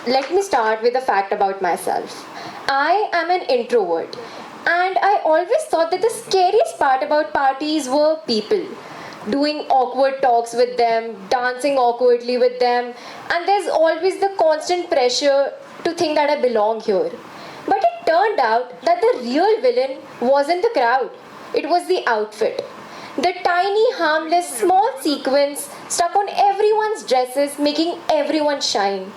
let me start with a fact about myself. I am an introvert, and I always thought that the scariest part about parties were people. Doing awkward talks with them, dancing awkwardly with them, and there's always the constant pressure to think that I belong here. But it turned out that the real villain wasn't the crowd, it was the outfit. The tiny, harmless, small sequins stuck on everyone's dresses, making everyone shine.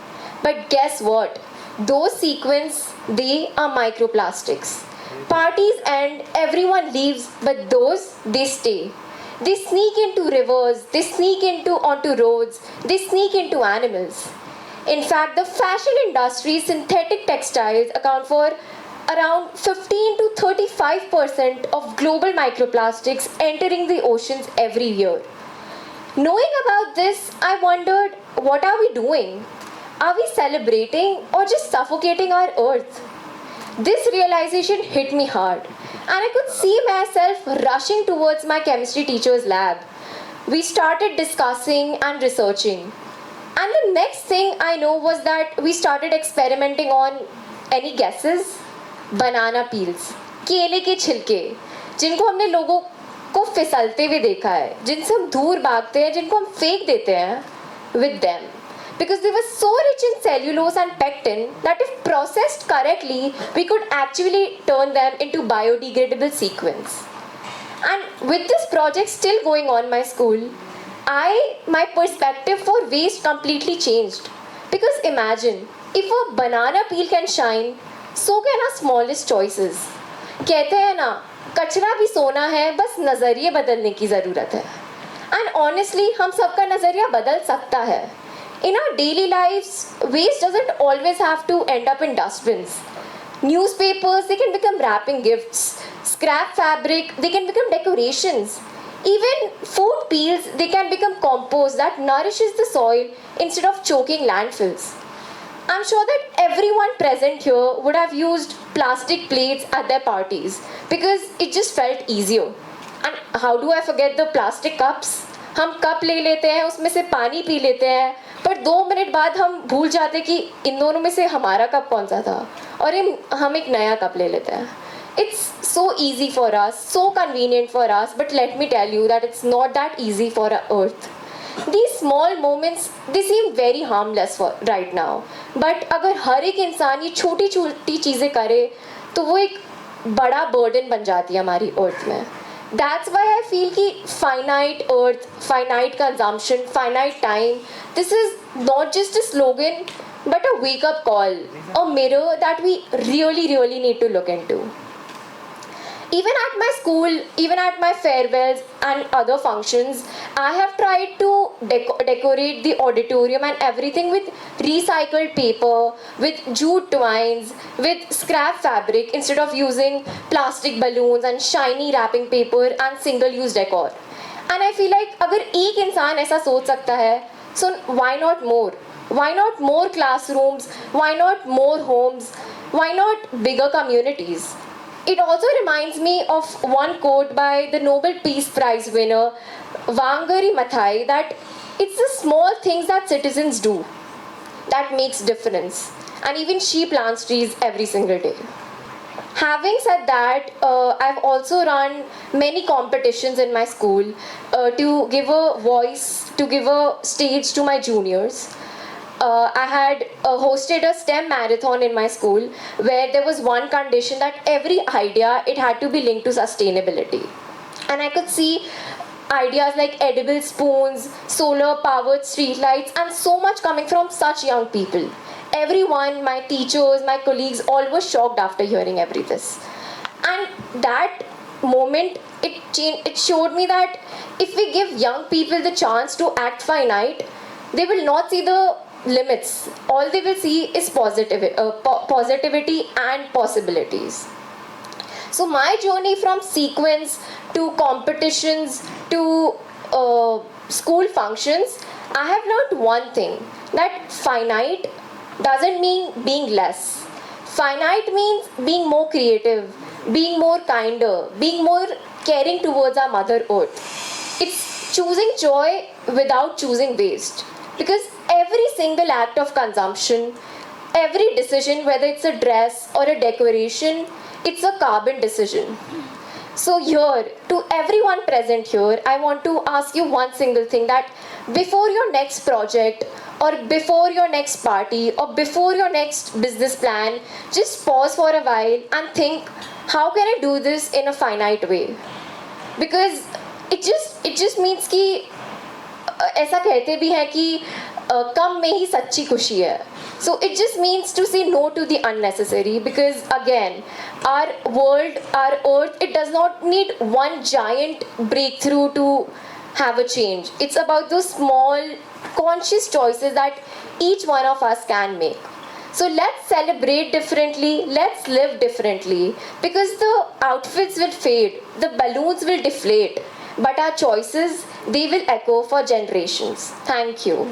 But guess what? Those sequins, they are microplastics. Parties end, everyone leaves, but those, they stay. They sneak into rivers, they sneak into onto roads, they sneak into animals. In fact, the fashion industry's synthetic textiles account for around 15 to 35% of global microplastics entering the oceans every year. Knowing about this, I wondered, what are we doing? Are we celebrating or just suffocating our earth? This realization hit me hard, and I could see myself rushing towards my chemistry teacher's lab. We started discussing and researching. And the next thing I know was that we started experimenting on, any guesses? Banana peels, केले के छिलके, जिनको हमने लोगों को फिसलते हुए देखा है, जिनसे हम दूर भागते हैं, जिनको हम फेंक देते हैं, with them. Because they were so rich in cellulose and pectin that if processed correctly, we could actually turn them into biodegradable sequins. And with this project still going on my school, my perspective for waste completely changed. Because imagine, if a banana peel can shine, so can our smallest choices. कहते हैं ना, कचरा भी सोना है, बस नज़रिए बदलने की ज़रूरत है. And honestly, हम सबका नज़रिया बदल सकता है. In our daily lives, waste doesn't always have to end up in dustbins. Newspapers, they can become wrapping gifts. Scrap fabric, they can become decorations. Even food peels, they can become compost that nourishes the soil instead of choking landfills. I'm sure that everyone present here would have used plastic plates at their parties because it just felt easier. And how do I forget the plastic cups? हम cup ले लेते हैं, उसमें से पानी P लेते हैं, पर 2 मिनट बाद हम भूल जाते कि इन दोनों में से हमारा कप कौन सा था, और हम एक नया कप ले लेते हैं. It's so easy for us, so convenient for us, but let me tell you that it's not that easy for our earth. These small moments, they seem very harmless for right now, but अगर हर एक इंसान ये छोटी छोटी चीज़ें करे तो वो एक बड़ा burden बन जाती है हमारी earth में. That's why I feel कि finite earth, finite consumption, finite time, this is not just a slogan but a wake up call, a mirror that we really need to look into. Even at my school, even at my farewells and other functions, I have tried to decorate the auditorium and everything with recycled paper, with jute twines, with scrap fabric instead of using plastic balloons and shiny wrapping paper and single-use decor. And I feel like अगर एक इंसान ऐसा सोच सकता है, so why not more? Why not more classrooms? Why not more homes? Why not bigger communities? It also reminds me of one quote by the Nobel Peace Prize winner Wangari Maathai, that it's the small things that citizens do that makes difference. And even she plants trees every single day. Having said that, I've also run many competitions in my school to give a voice, to give a stage to my juniors. I had hosted a STEM marathon in my school where there was one condition that every idea, it had to be linked to sustainability. And I could see ideas like edible spoons, solar powered streetlights, and so much coming from such young people. Everyone, my teachers, my colleagues, all were shocked after hearing every this. And that moment, it showed me that if we give young people the chance to act finite, they will not see the limits. All they will see is positivity and possibilities. So my journey from sequence to competitions to school functions, I have learned one thing, that finite doesn't mean being less. Finite means being more creative, being more kinder, being more caring towards our Mother Earth. It's choosing joy without choosing waste. Because every single act of consumption, every decision, whether it's a dress or a decoration, it's a carbon decision. So here, to everyone present here, I want to ask you one single thing, that before your next project or before your next party or before your next business plan, just pause for a while and think, how can I do this in a finite way? Because it just means कि ऐसा कहते भी हैं कि कम में ही सच्ची खुशी है. So it just means to say no to the unnecessary, because again, our world, our earth, it does not need one giant breakthrough to have a change. It's about those small conscious choices that each one of us can make. So let's celebrate differently, let's live differently, because the outfits will fade, the balloons will deflate, but our choices, they will echo for generations. Thank you.